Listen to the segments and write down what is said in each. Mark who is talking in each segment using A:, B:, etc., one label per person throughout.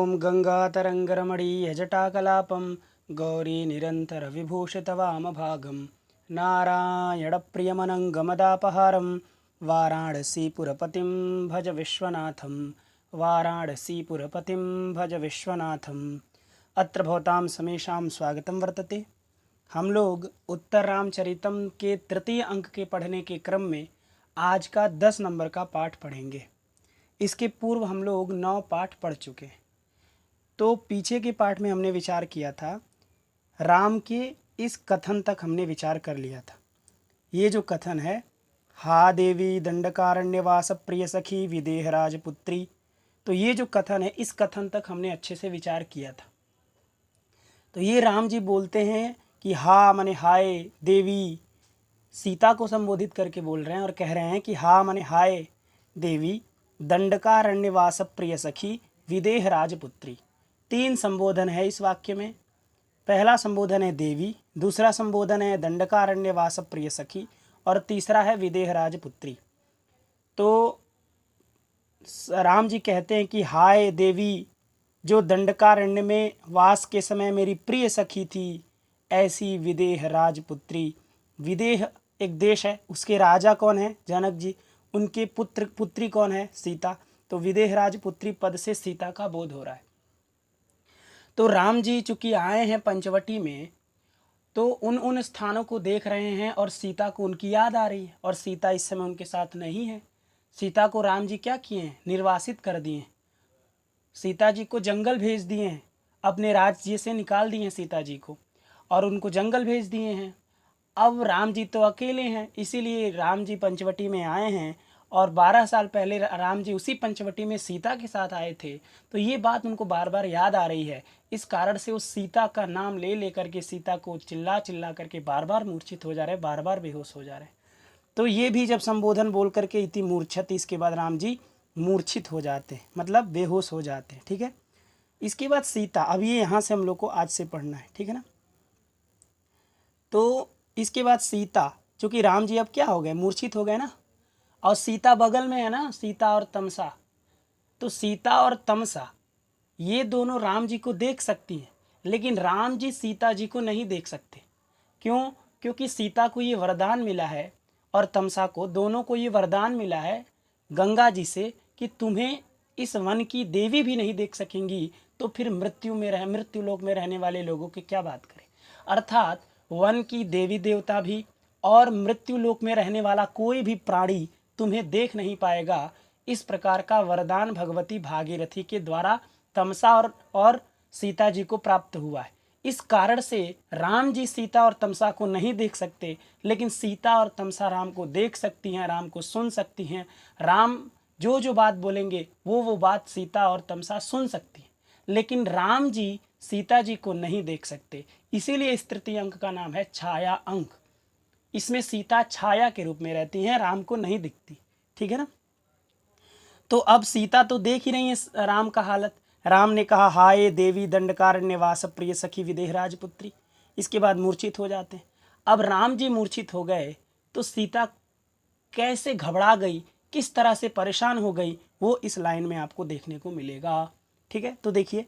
A: ॐ गङ्गातरङ्गरमणीयजटाकलापं गौरीनिरन्तरविभूषितवामभागं नारायणप्रियमनङ्गमदापहारं वाराणसीपुरपतिं भज विश्वनाथं वाराणसीपुरपतिं भज विश्वनाथम्। अत्र भवतां समेषां स्वागतं वर्तते। हम लोग उत्तर रामचरितम के तृतीय अंक के पढ़ने के क्रम में आज का 10 नंबर का पाठ पढ़ेंगे। इसके पूर्व हम लोग 9 पाठ पढ़ चुके हैं। तो पीछे के पाठ में हमने विचार किया था, राम के इस कथन तक हमने विचार कर लिया था। ये जो कथन है, हा देवी दंडकारण्यवास प्रिय सखी विदेह राजपुत्री, तो ये जो कथन है, इस कथन तक हमने अच्छे से विचार किया था। तो ये राम जी बोलते हैं कि हा माने हाय देवी, सीता को संबोधित करके बोल रहे हैं और कह रहे हैं कि हा माने हाय देवी दंडकारण्यवास प्रिय सखी विदेह राजपुत्री। 3 संबोधन है इस वाक्य में। पहला संबोधन है देवी, दूसरा संबोधन है दंडकारण्यवास प्रिय सखी और तीसरा है विदेह राजपुत्री। तो राम जी कहते हैं कि हाय देवी, जो दंडकारण्य में वास के समय मेरी प्रिय सखी थी, ऐसी विदेह राजपुत्री। विदेह एक देश है, उसके राजा कौन है? जनक जी। उनके पुत्री कौन है? सीता। तो विदेह राजपुत्री पद से सीता का बोध हो रहा है। तो राम जी चूंकि आए हैं पंचवटी में, तो उन स्थानों को देख रहे हैं और सीता को उनकी याद आ रही है, और सीता इस समय उनके साथ नहीं है। सीता को राम जी क्या किए हैं? निर्वासित कर दिए हैं। सीता जी को जंगल भेज दिए हैं, अपने राज्य से निकाल दिए हैं सीता जी को और उनको जंगल भेज दिए हैं। अब राम जी तो अकेले हैं, इसीलिए राम जी पंचवटी में आए हैं और 12 साल पहले राम जी उसी पंचवटी में सीता के साथ आए थे। तो ये बात उनको बार बार याद आ रही है। इस कारण से उस सीता का नाम ले लेकर के सीता को चिल्ला चिल्ला करके बार बार मूर्छित हो जा रहे, बार बार बेहोश हो जा रहे। तो ये भी जब संबोधन बोल करके इति मूर्छति, इसके बाद राम जी मूर्छित हो जाते हैं, मतलब बेहोश हो जाते हैं। ठीक है। इसके बाद सीता, अब ये यहाँ से हम लोग को आज से पढ़ना है, ठीक है ना। तो इसके बाद सीता, चूंकि राम जी अब क्या हो गए? मूर्छित हो गए ना, और सीता बगल में है ना, सीता और तमसा। तो सीता और तमसा ये दोनों राम जी को देख सकती हैं, लेकिन राम जी सीता जी को नहीं देख सकते। क्यों? क्योंकि सीता को ये वरदान मिला है और तमसा को, दोनों को ये वरदान मिला है गंगा जी से कि तुम्हें इस वन की देवी भी नहीं देख सकेंगी, तो फिर मृत्यु लोक में रहने वाले लोगों की क्या बात करें। अर्थात वन की देवी देवता भी और मृत्यु लोक में रहने वाला कोई भी प्राणी तुम्हें देख नहीं पाएगा। इस प्रकार का वरदान भगवती भागीरथी के द्वारा तमसा और सीता जी को प्राप्त हुआ है। इस कारण से राम जी सीता और तमसा को नहीं देख सकते, लेकिन सीता और तमसा राम को देख सकती हैं, राम को सुन सकती हैं। राम जो जो बात बोलेंगे वो बात सीता और तमसा सुन सकती हैं, लेकिन राम जी सीता जी को नहीं देख सकते। इसीलिए इस तृतीय अंक का नाम है छाया अंक। इसमें सीता छाया के रूप में रहती हैं, राम को नहीं दिखती। ठीक है ना। तो अब सीता तो देख ही रही है राम का हालत। राम ने कहा हाय देवी दंडकारण्यवास प्रिय सखी विदेह राजपुत्री। इसके बाद मूर्छित हो जाते हैं। अब राम जी मूर्छित हो गए तो सीता कैसे घबरा गई, किस तरह से परेशान हो गई, वो इस लाइन में आपको देखने को मिलेगा। ठीक है। तो देखिए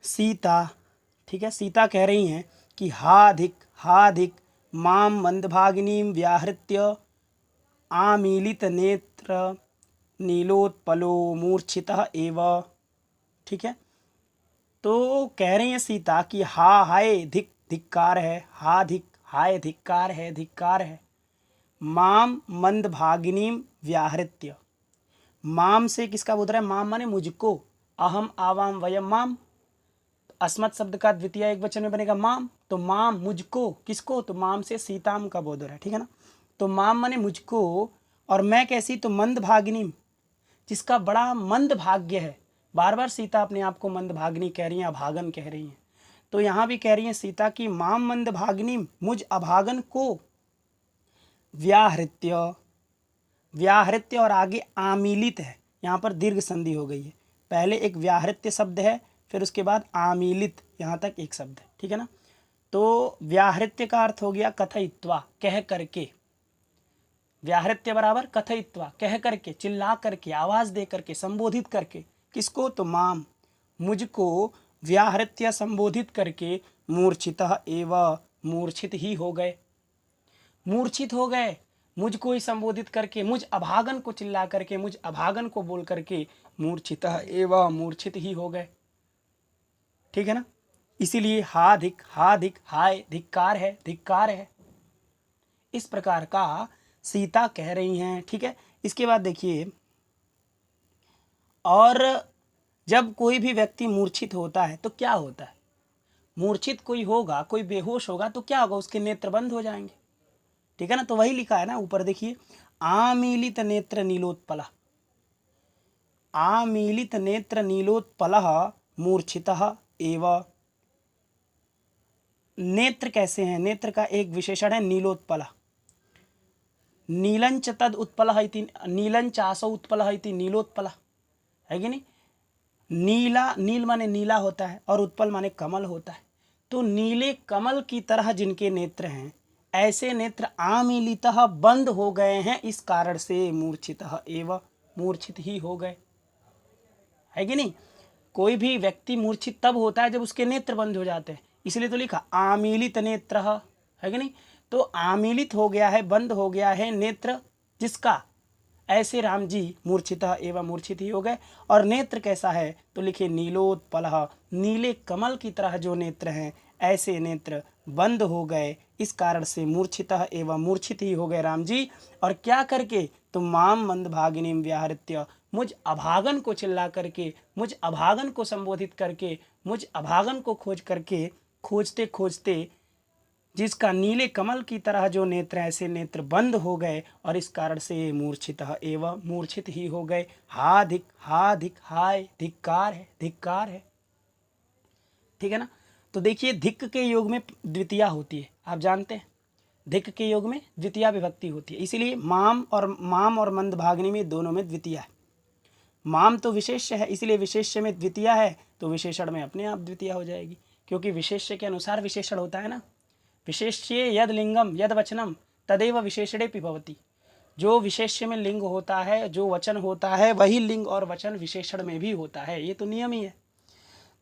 A: सीता, ठीक है, सीता कह रही हैं कि हा धिक माम मंदभागिनीं व्याहृत्य आमीलित नेत्र नीलोत्पलो मूर्छितः एव। ठीक है। तो कह रही हैं सीता कि हा हाय धिक्कार है, हा हाय धिक्कार है माम मंदभागिनीं व्याहृत्य। माम से किसका बोध रहा है? माम माने मुझको, अहम आवाम वयम माम, अस्मत् शब्द का द्वितीय एक वचन में बनेगा माम। तो माम मुझको, किसको? तो माम से सीताम का बोध हो रहा है। ठीक है ना। तो माम माने मुझको, और मैं कैसी? तो मंद भागिनी, जिसका बड़ा मंद भाग्य है। बार बार सीता अपने आप को मंद भागिनी कह रही हैं, अभागन कह रही हैं। तो यहाँ भी कह रही हैं सीता की माम मंद भागिनी, मुझ अभागन को व्याहृत्य और आगे आमीलित है, यहाँ पर दीर्घ संधि हो गई है। पहले एक व्याहृत्य शब्द है, फिर उसके बाद आमीलित, यहाँ तक एक शब्द है। ठीक है ना। तो व्याहृत्य का अर्थ हो गया कथयित्वा, कह करके। व्याहृत्य बराबर कथयित्वा, कह करके, चिल्ला करके, आवाज दे करके, संबोधित करके। किसको? तो माम, मुझको व्याहृत्य संबोधित करके मूर्छितः एव मूर्छित ही हो गए। मूर्छित हो गए, मुझको ही संबोधित करके, मुझ अभागन को चिल्ला करके, मुझ अभागन को बोल करके मूर्छितः एव मूर्छित ही हो गए। ठीक है ना। इसीलिए हा धिक हाय धिक्कार है, धिक्कार है, इस प्रकार का सीता कह रही हैं। ठीक है। इसके बाद देखिए, और जब कोई भी व्यक्ति मूर्छित होता है तो क्या होता है, मूर्छित कोई होगा, कोई बेहोश होगा तो क्या होगा, उसके नेत्र बंद हो जाएंगे। ठीक है ना। तो वही लिखा है ना ऊपर देखिए, आमीलित नेत्र नीलोत्पल, आमीलित नेत्र नीलोत्पल मूर्छितः एव। नेत्र कैसे हैं, नेत्र का एक विशेषण है नीलोत्पल। नीलंच तद उत्पल इति, नीलंच आसौ उत्पल इति नीलोत्पल, है कि नहीं। नीला, नील माने नीला होता है और उत्पल माने कमल होता है। तो नीले कमल की तरह जिनके नेत्र हैं, ऐसे नेत्र आमीलितः बंद हो गए हैं, इस कारण से मूर्छितः एव मूर्छित ही हो गए, है कि नहीं। कोई भी व्यक्ति मूर्छित तब होता है जब उसके नेत्र बंद हो जाते हैं, इसलिए तो लिखा आमीलित नेत्र, है कि नहीं। तो आमीलित हो गया है, बंद हो गया है नेत्र जिसका, ऐसे राम जी मूर्छितः एवं मूर्छित ही हो गए। और नेत्र कैसा है तो लिखे नीलोत्पलः, नीले कमल की तरह जो नेत्र हैं, ऐसे नेत्र बंद हो गए, इस कारण से मूर्छितः एवं मूर्छित ही हो गए राम जी। और क्या करके, तो माम मंदभागिनीम व्याहृत्य, मुझ अभागन को चिल्ला करके, मुझ अभागन को संबोधित करके, मुझ अभागन को खोज करके, खोजते खोजते जिसका नीले कमल की तरह जो नेत्र, ऐसे नेत्र बंद हो गए और इस कारण से मूर्छितः एवं मूर्छित ही हो गए। हा धिक हाय धिक्कार है, धिक्कार है। ठीक है ना। तो देखिए, धिक के योग में द्वितीया होती है, आप जानते हैं, धिक के योग में द्वितीया विभक्ति होती है। इसीलिए माम और मंदभागिनी में दोनों में द्वितीया है। माम तो विशेष्य है, इसलिए विशेष्य में द्वितीया है, तो विशेषण में अपने आप द्वितीया हो जाएगी, क्योंकि विशेष्य के अनुसार विशेषण होता है ना। विशेष्ये यद लिंगम यद वचनम तदेव विशेषणे भवति। जो विशेष्य में लिंग होता है, जो वचन होता है, वही लिंग और वचन विशेषण में भी होता है, ये तो नियम ही है।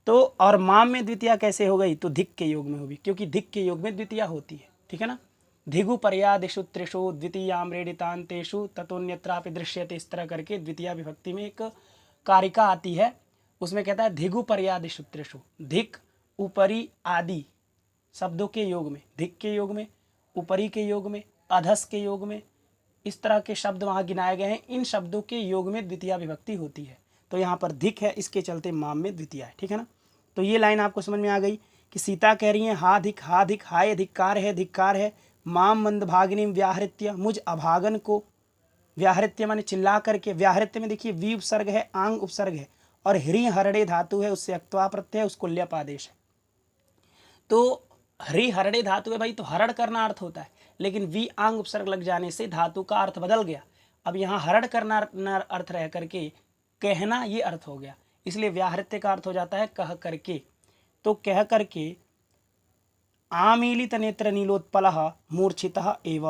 A: तो और माम में द्वितीया कैसे हो गई, तो धिक के योग में होगी, क्योंकि धिक के योग में द्वितीया होती है। ठीक है ना। धिगु पर्यादिषु त्रिषु द्वितीयाम रेडितांतेषु ततोन्यत्रापि दृश्यते, इस तरह करके द्वितीया विभक्ति में एक कारिका आती है, उसमें कहता है धिगु पर्यादिषु त्रिषु, धिक ऊपरी आदि शब्दों के योग में, धिक के योग में, ऊपरी के योग में, अधस के योग में, इस तरह के शब्द वहाँ गिनाए गए हैं। इन शब्दों के योग में द्वितीया विभक्ति होती है। तो यहाँ पर धिक है, इसके चलते माम में द्वितीया है। ठीक है ना। तो ये लाइन आपको समझ में आ गई कि सीता कह रही है हा धिक हाय धिक्कार है, धिक्कार है। माम मंदभागिनी व्याहृत्य, मुझ अभागन को, व्याहृत्य माने चिल्ला करके, व्याहृत्य में देखिए वी उपसर्ग है, आंग उपसर्ग है और ह्री हरड़े धातु है, उससे अक्त्वा प्रत्यय, उसको ल्यप आदेश है। तो हरि हरड़े धातु है भाई, तो हरड़ करना अर्थ होता है, लेकिन वी आंग उपसर्ग लग जाने से धातु का अर्थ बदल गया। अब यहाँ हरड़ करना अर्थ रह करके कहना ये अर्थ हो गया, इसलिए व्याहृत्य का अर्थ हो जाता है कह करके। तो कह करके आमीलित नेत्र नीलोत्पलः मूर्छितः एव,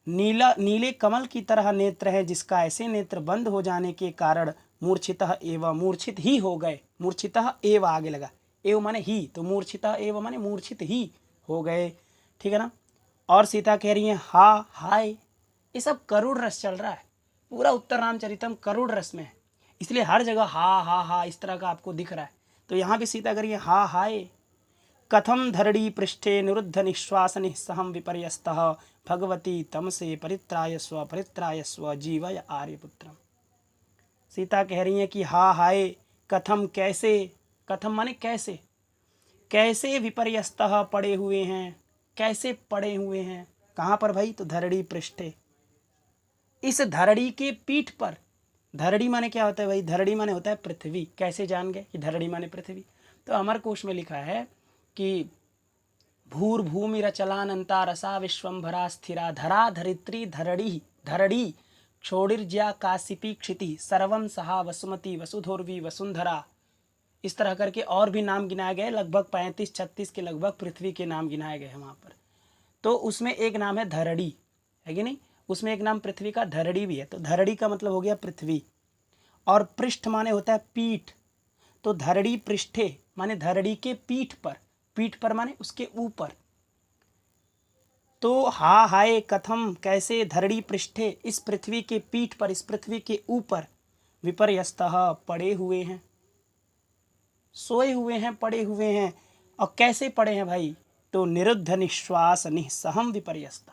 A: नीले कमल की तरह नेत्र है जिसका ऐसे नेत्र बंद हो जाने के कारण मूर्छितः एव मूर्छित ही हो गए। मूर्छितः एव आगे लगा, एव माने ही, तो मूर्छितः एव माने मूर्छित ही हो गए। ठीक है ना। और सीता कह रही है हा हाय, ये सब करुण रस चल रहा है, पूरा उत्तर रामचरितम करुण रस में है, इसलिए हर जगह हा इस तरह का आपको दिख रहा है। तो यहाँ भी सीता कह रही है हा हाय। कथम धरणी पृष्ठे निरुद्ध निश्वास निस्सहम विपर्यस्तः भगवती तमसे परित्रायस्व जीवय आर्यपुत्रम। सीता कह रही है कि हा हाय, कथम कैसे, कथम माने कैसे, कैसे विपर्यस्तः पड़े हुए हैं, कैसे पड़े हुए हैं, कहाँ पर भाई, तो धरणी पृष्ठे, इस धरणी के पीठ पर। धरणी माने क्या होता है भाई, धरणी माने होता है पृथ्वी। कैसे जान गए कि धरणी माने पृथ्वी, तो अमरकोश में लिखा है कि भूर्भूमिरचलानंता रसा विश्वंभरा स्थिरा धरा धरित्री धरणी धरणी क्षोडिर्ज्या काशिपी क्षिति सर्वम सहा वसुमती वसुधोर्वी वसुंधरा, इस तरह करके और भी नाम गिनाए गए, लगभग 35-36 के लगभग पृथ्वी के नाम गिनाए गए हैं वहाँ पर। तो उसमें एक नाम है धरणी, है कि नहीं, उसमें एक नाम पृथ्वी का धरणी भी है। तो धरणी का मतलब हो गया पृथ्वी, और पृष्ठ माने होता है पीठ, तो धरड़ी पृष्ठे माने धरड़ी के पीठ पर माने उसके ऊपर। तो हा हाय कथम कैसे धरड़ी पृष्ठे इस पृथ्वी के पीठ पर, इस पृथ्वी के ऊपर, विपर्यस्तः पड़े हुए हैं, सोए हुए हैं, पड़े हुए हैं। और कैसे पड़े हैं भाई? तो निरुद्ध निश्वास निःसहम विपर्यस्त।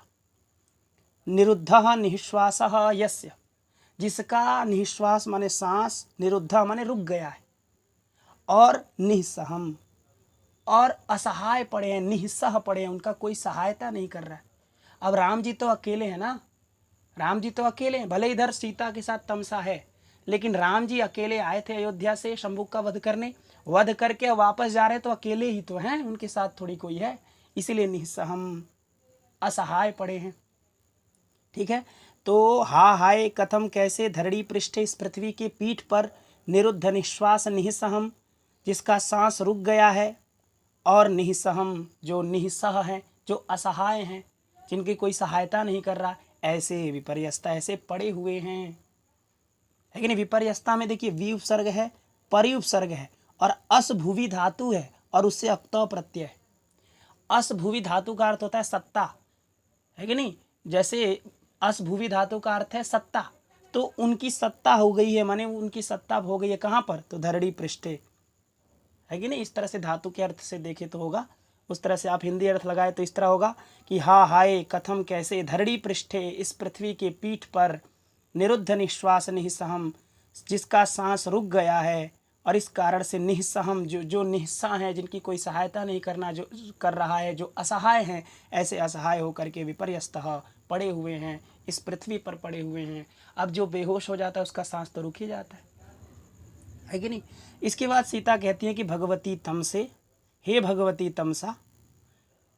A: निरुद्ध निश्वास यस्य, जिसका निश्वास माने सांस, निरुद्ध माने रुक गया है, और निःसहम और असहाय पड़े हैं, निःसह पड़े हैं, उनका कोई सहायता नहीं कर रहा है। अब राम जी तो अकेले हैं ना, राम जी तो अकेले हैं, भले इधर सीता के साथ तमसा है, लेकिन राम जी अकेले आए थे अयोध्या से शंभू का वध करने, वध करके वापस जा रहे तो अकेले ही तो हैं, उनके साथ थोड़ी कोई है, इसीलिए निःसहम असहाय पड़े हैं। ठीक है, तो हा हाय कथम कैसे धरड़ी पृष्ठे इस पृथ्वी के पीठ पर, निरुद्ध निश्वास निःसहम जिसका सांस रुक गया है, और निःसहम जो निःसह हैं, जो असहाय हैं, जिनकी कोई सहायता नहीं कर रहा, ऐसे विपर्यस्ता ऐसे पड़े हुए हैं। है कि नहीं? विपर्यस्ता में देखिए वी उपसर्ग है, परि उपसर्ग है, और अस भुवि धातु है, और उससे अक्त प्रत्यय है। अस भुवि धातु का अर्थ होता है सत्ता, है कि नहीं? जैसे अस भुवि धातु का अर्थ है सत्ता, तो उनकी सत्ता हो गई है, माने उनकी सत्ता हो गई है कहाँ पर? तो धरड़ी पृष्ठे, है कि नहीं? इस तरह से धातु के अर्थ से देखे तो होगा, उस तरह से आप हिंदी अर्थ लगाए तो इस तरह होगा कि हा हाय कथम कैसे धरड़ी पृष्ठे इस पृथ्वी के पीठ पर, निरुद्ध निश्वास निःसहम जिसका सांस रुक गया है, और इस कारण से निःसहम जो निःसा है, जिनकी कोई सहायता नहीं करना जो कर रहा है, जो असहाय हैं, ऐसे असहाय होकर के विपर्यस्तः पड़े हुए हैं, इस पृथ्वी पर पड़े हुए हैं। अब जो बेहोश हो जाता है उसका सांस तो रुक ही जाता है कि नहीं? इसके बाद सीता कहती है कि भगवती तम से, हे भगवती तमसा,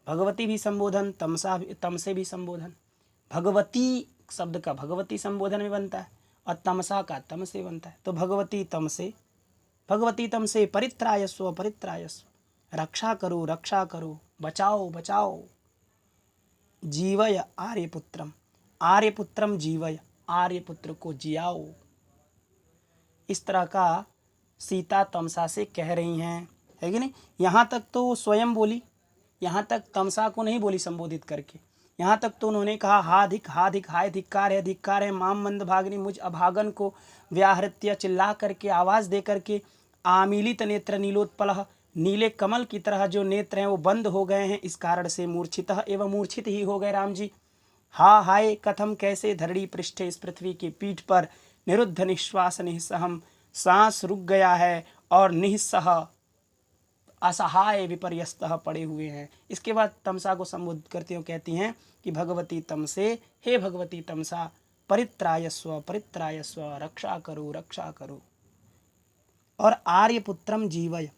A: भगवती भी संबोधन, तमसा तम से भी संबोधन। भगवती शब्द का भगवती संबोधन में बनता है, और तमसा का तम से बनता है। तो भगवती तम से, भगवती तम से परित्रायस्व परित्रायस्व, रक्षा करो रक्षा करो, बचाओ बचाओ, जीवय आर्यपुत्रम, आर्यपुत्रम जीवय, आर्यपुत्र को जियाओ। इस तरह का सीता तमसा से कह रही हैं, है कि नहीं? यहाँ तक तो स्वयं बोली, यहाँ तक तमसा को नहीं बोली संबोधित करके, यहाँ तक तो उन्होंने कहा हा धिक हाय धिक्कार है माम मंद भागनी, मुझ अभागन को व्याहृत्य, चिल्ला करके आवाज़ दे करके, आमीलित नेत्र नीलोत्पलः, नीले कमल की तरह जो नेत्र हैं वो बंद हो गए हैं, इस कारण से मूर्छितः एवं मूर्छित ही हो गए राम जी। हा हाय कथम कैसे धरड़ी पृष्ठे इस पृथ्वी की पीठ पर, निरुद्ध निश्वास निःसहम सांस रुक गया है, और निःसह असहाय विपर्यस्तः पड़े हुए हैं। इसके बाद तमसा को संबोधित करती हुए कहती हैं कि भगवती तम से, हे भगवती तमसा, परित्रायस्व परित्रायस्व, रक्षा करो रक्षा करो। और आर्यपुत्रम जीवय,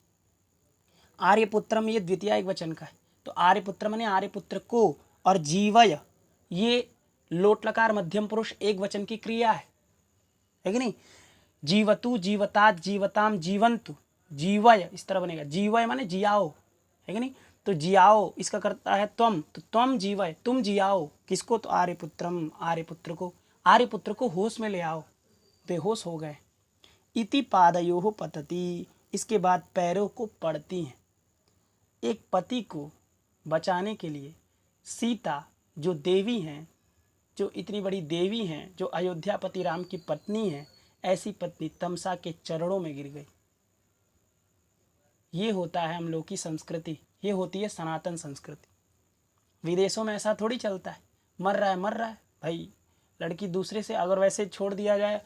A: आर्यपुत्रम ये द्वितीय एक वचन का है, तो आर्यपुत्र माने आर्यपुत्र को, और जीवय ये लोट लकार मध्यम पुरुष एक वचन की क्रिया है कि नहीं? जीवतु जीवतात जीवताम जीवंतु, जीवय इस तरह बनेगा, जीवय माने जियाओ, है कि नहीं? तो जियाओ इसका करता है त्वम, तो त्वम जीवय तुम जियाओ, किसको? तो आर्यपुत्रम, आर्यपुत्र को, आर्यपुत्र को होश में ले आओ, बेहोश हो गए। इति पादयोः पतति, इसके बाद पैरों को पड़ती हैं। एक पति को बचाने के लिए सीता जो देवी हैं, जो इतनी बड़ी देवी हैं, जो अयोध्यापति राम की पत्नी हैं, ऐसी पत्नी तमसा के चरणों में गिर गई। ये होता है हम लोग की संस्कृति, ये होती है सनातन संस्कृति। विदेशों में ऐसा थोड़ी चलता है, मर रहा है भाई, लड़की दूसरे से अगर वैसे छोड़ दिया जाए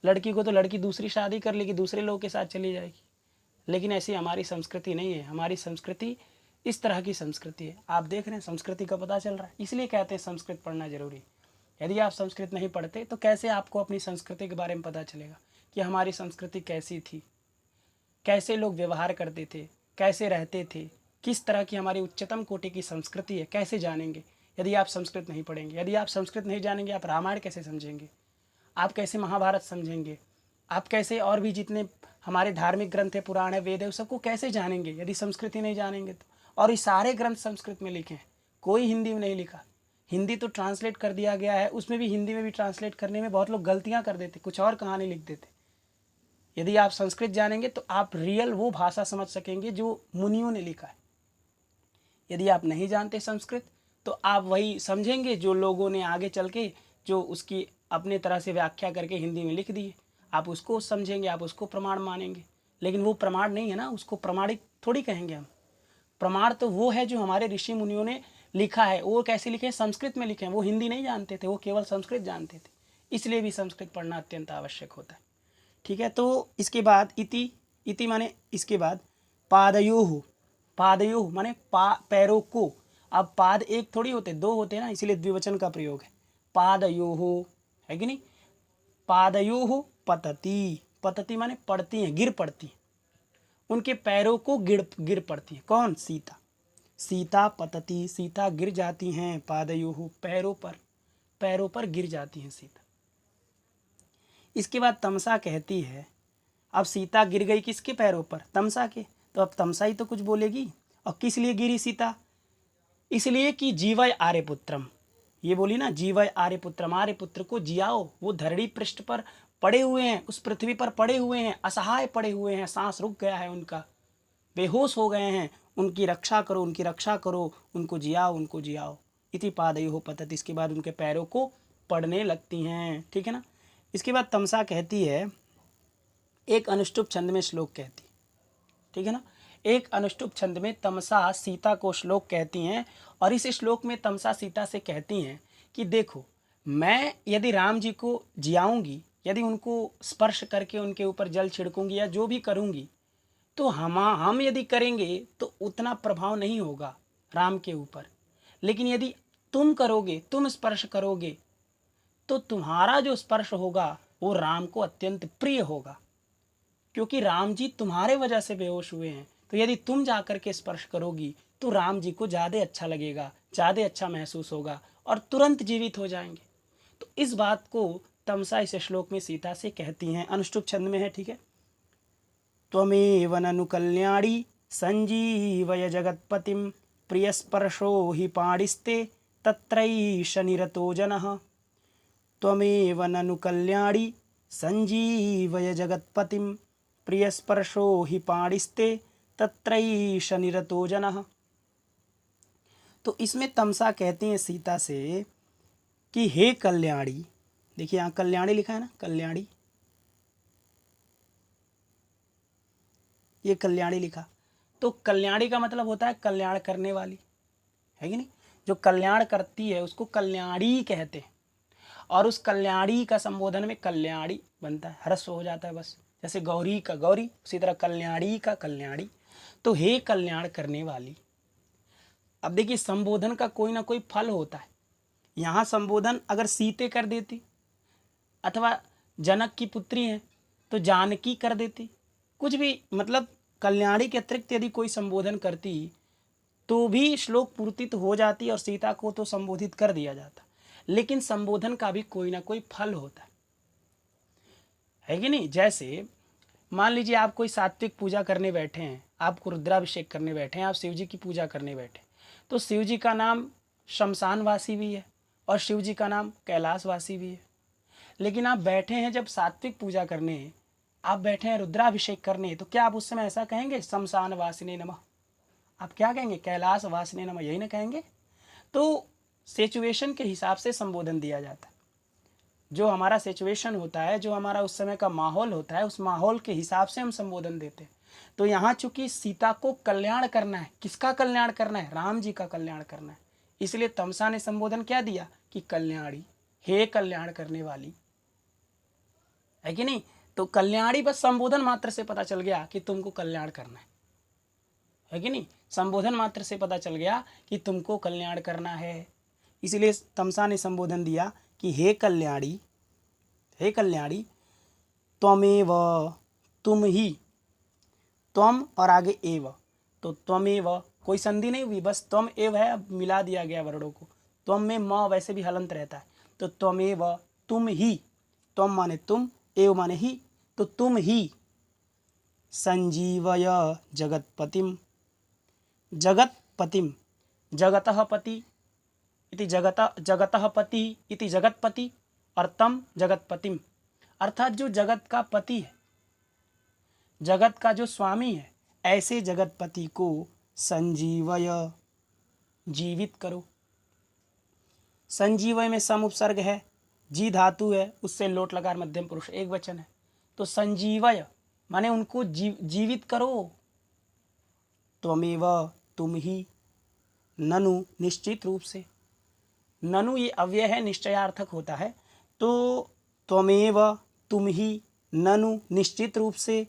A: लड़की को, तो लड़की दूसरी शादी कर लेगी, दूसरे लोग के साथ चली जाएगी। लेकिन ऐसी हमारी संस्कृति नहीं है, हमारी संस्कृति इस तरह की संस्कृति है। आप देख रहे हैं संस्कृति का पता चल रहा है, इसलिए कहते हैं संस्कृत पढ़ना जरूरी है। यदि आप संस्कृत नहीं पढ़ते तो कैसे आपको अपनी संस्कृति के बारे में पता चलेगा कि हमारी संस्कृति कैसी थी, कैसे लोग व्यवहार करते थे, कैसे रहते थे, किस तरह की हमारी उच्चतम कोटि की संस्कृति है, कैसे जानेंगे यदि आप संस्कृत नहीं पढ़ेंगे? यदि आप संस्कृत नहीं जानेंगे, आप रामायण कैसे समझेंगे? आप कैसे महाभारत समझेंगे? आप कैसे और भी जितने हमारे धार्मिक ग्रंथ है, पुराण है, वेद है, सबको कैसे जानेंगे यदि संस्कृति नहीं जानेंगे तो? और ये सारे ग्रंथ संस्कृत में लिखे हैं, कोई हिंदी में नहीं लिखा। हिंदी तो ट्रांसलेट कर दिया गया है, उसमें भी हिंदी में भी ट्रांसलेट करने में बहुत लोग गलतियां कर देते, कुछ और कहानी लिख देते। यदि आप संस्कृत जानेंगे तो आप रियल वो भाषा समझ सकेंगे जो मुनियों ने लिखा है। यदि आप नहीं जानते संस्कृत तो आप वही समझेंगे जो लोगों ने आगे चल के जो उसकी अपने तरह से व्याख्या करके हिंदी में लिख दी है, आप उसको समझेंगे, आप उसको प्रमाण मानेंगे। लेकिन वो प्रमाण नहीं है ना, उसको प्रमाणिक थोड़ी कहेंगे हम। प्रमाण तो वो है जो हमारे ऋषि मुनियों ने लिखा है। वो कैसे लिखे हैं? संस्कृत में लिखे हैं। वो हिंदी नहीं जानते थे, वो केवल संस्कृत जानते थे, इसलिए भी संस्कृत पढ़ना अत्यंत आवश्यक होता है। ठीक है, तो इसके बाद इति, इति माने इसके बाद पादयोः, पादयोः माने पैरों को। अब पाद एक थोड़ी होते, दो होते हैं ना, इसलिए द्विवचन का प्रयोग है। पादयोः है कि नहीं। पादयोः पतति, पतति माने पड़ती हैं, गिर पड़ती हैं, उनके पैरों को गिर पड़ती हैं। कौन? सीता। सीता पतति, सीता गिर जाती हैं। पादयोः पैरों पर, पैरों पर गिर जाती हैं सीता। इसके बाद तमसा कहती है, अब सीता गिर गई किसके पैरों पर? तमसा के। तो अब तमसा ही तो कुछ बोलेगी। और किस लिए गिरी सीता? इसलिए कि जीवय आर्यपुत्रम, ये बोली ना, जीवय आर्यपुत्रम, आर्यपुत्र को जियाओ। वो धरणी पृष्ठ पर पड़े हुए हैं, उस पृथ्वी पर पड़े हुए हैं, असहाय पड़े हुए हैं, सांस रुक गया है उनका, बेहोश हो गए हैं, उनकी रक्षा करो, उनकी रक्षा करो, उनको जियाओ, उनको जियाओ। इति पादयोः पतति, इसके बाद उनके पैरों को पड़ने लगती हैं। ठीक है ना। इसके बाद तमसा कहती है, एक अनुष्टुप छंद में श्लोक कहती है। ठीक है ना। एक अनुष्टुप छंद में तमसा सीता को श्लोक कहती हैं, और इस श्लोक में तमसा सीता से कहती हैं कि देखो, मैं यदि राम जी को जियाऊंगी, यदि उनको स्पर्श करके उनके ऊपर जल छिड़कूंगी या जो भी करूंगी, तो हम यदि करेंगे तो उतना प्रभाव नहीं होगा राम के ऊपर। लेकिन यदि तुम करोगे, तुम स्पर्श करोगे, तो तुम्हारा जो स्पर्श होगा वो राम को अत्यंत प्रिय होगा, क्योंकि राम जी तुम्हारे वजह से बेहोश हुए हैं। तो यदि तुम जाकर के स्पर्श करोगी तो राम जी को ज़्यादा अच्छा लगेगा, ज़्यादा अच्छा महसूस होगा और तुरंत जीवित हो जाएंगे। तो इस बात को तमसा इस श्लोक में सीता से कहती हैं। अनुष्टुप छंद में है। ठीक है। त्वमेव ननु कल्याणी संजीवय जगत्पतिं, प्रियस्पर्शो हि पाणिस्ते तत्रैष निरतो जनः। त्वमेव ननु कल्याणी संजीवय जगत्पतिं, प्रियस्पर्शो हि पाणिस्ते तत्रैष निरतो जनः। तो इसमें तमसा कहती हैं सीता से कि हे कल्याणी, देखिए यहाँ कल्याणी लिखा है ना, कल्याणी, ये कल्याणी लिखा, तो कल्याणी का मतलब होता है कल्याण करने वाली, है कि नहीं। जो कल्याण करती है उसको कल्याणी कहते हैं, और उस कल्याणी का संबोधन में कल्याणी बनता है, ह्रस्व हो जाता है बस। जैसे गौरी का गौरी, उसी तरह कल्याणी का कल्याणी। तो हे कल्याण करने वाली। अब देखिए, संबोधन का कोई ना कोई फल होता है। यहाँ संबोधन अगर सीते कर देती, अथवा जनक की पुत्री हैं तो जानकी कर देती, कुछ भी, मतलब कल्याणी के अतिरिक्त यदि कोई संबोधन करती तो भी श्लोक पूर्ति तो हो जाती और सीता को तो संबोधित कर दिया जाता। लेकिन संबोधन का भी कोई ना कोई फल होता है कि नहीं। जैसे मान लीजिए आप कोई सात्विक पूजा करने बैठे हैं, आपको रुद्राभिषेक करने बैठे हैं, आप शिव जी की पूजा करने बैठे, तो शिव जी का नाम शमशानवासी भी है और शिव जी का नाम कैलाशवासी भी है। लेकिन आप बैठे हैं जब सात्विक पूजा करने, आप बैठे हैं रुद्राभिषेक करने, तो क्या आप उस समय ऐसा कहेंगे शमशान वासिने नमः? आप क्या कहेंगे? कैलाश वासिने नमः, यही ना कहेंगे। तो सिचुएशन के हिसाब से संबोधन दिया जाता है। जो हमारा सिचुएशन होता है, जो हमारा उस समय का माहौल होता है, उस माहौल के हिसाब से हम संबोधन देते हैं। तो यहाँ चूंकि सीता को कल्याण करना है, किसका कल्याण करना है? राम जी का कल्याण करना है। इसलिए तमसा ने संबोधन क्या दिया कि कल्याणी, हे कल्याण करने वाली, है कि नहीं। तो कल्याणी बस संबोधन मात्र से पता चल गया कि तुमको कल्याण करना है कि नहीं। संबोधन मात्र से पता चल गया कि तुमको कल्याण करना है। इसलिए तमसा ने संबोधन दिया कि हे कल्याणी, हे कल्याणी, त्वमेव, तुम ही, त्वम और आगे एव, तो त्वमेव कोई संधि नहीं हुई, बस त्वम एव है, अब मिला दिया गया वर्णों को। त्वम में म वैसे भी हलंत रहता है, तो त्वमेव, तुम ही, त्वम माने तुम, एव माने ही, तो तुम ही संजीवय जगत्पतिम, जगत्पतिम, जगतः पति इति जगतः पति इति जगत्पति और तम जगत्पतिम, अर्थात जो जगत का पति है, जगत का जो स्वामी है, ऐसे जगतपति को संजीवय, जीवित करो। संजीवय में सम उपसर्ग है, जी धातु है, उससे लोट लकार मध्यम पुरुष एक वचन है। तो संजीवय माने उनको जीवित करो। त्वमेव, तुम ही, ननु निश्चित रूप से, ननु ये अव्यय है, निश्चयार्थक होता है। तो त्वमेव, तुम ही, ननु निश्चित रूप से,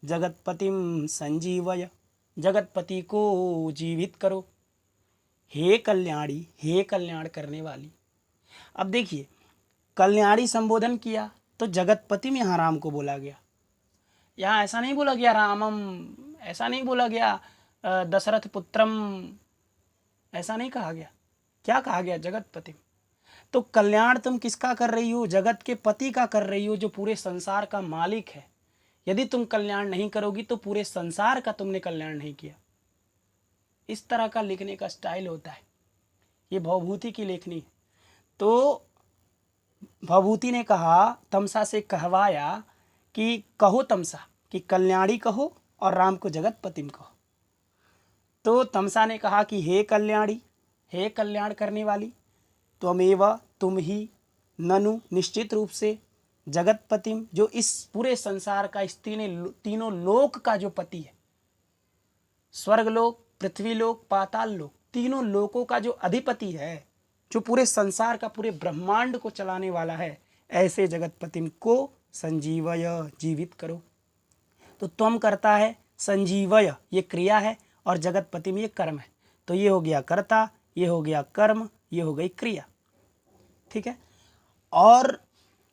A: जगतपतिम संजीवय, जगतपति को जीवित करो। हे कल्याणी, हे कल्याण करने वाली। अब देखिए, कल्याणी संबोधन किया तो जगतपति में यहाँ राम को बोला गया। यहाँ ऐसा नहीं बोला गया रामम, ऐसा नहीं बोला गया दशरथ पुत्रम, ऐसा नहीं कहा गया। क्या कहा गया? जगतपति। तो कल्याण तुम किसका कर रही हो? जगत के पति का कर रही हो, जो पूरे संसार का मालिक है। यदि तुम कल्याण नहीं करोगी तो पूरे संसार का तुमने कल्याण नहीं किया। इस तरह का लिखने का स्टाइल होता है, ये भवभूति की लेखनी है। तो भवभूति ने कहा, तमसा से कहवाया कि कहो तमसा, कि कल्याणी कहो और राम को जगतपतिम कहो। तो तमसा ने कहा कि हे कल्याणी, हे कल्याण करने वाली, त्वमेव, तुम ही, ननु निश्चित रूप से, जगतपतिम जो इस पूरे संसार का, इस तीनों लोक का जो पति है, स्वर्गलोक, पृथ्वीलोक, पाताल लोक, तीनों लोकों का जो अधिपति है, जो पूरे संसार का, पूरे ब्रह्मांड को चलाने वाला है, ऐसे जगतपतिम को संजीवय, जीवित करो। तो त्वम करता है, संजीवय ये क्रिया है और जगतपति में ये कर्म है। तो ये हो गया कर्ता, ये हो गया कर्म, ये हो गई क्रिया। ठीक है। और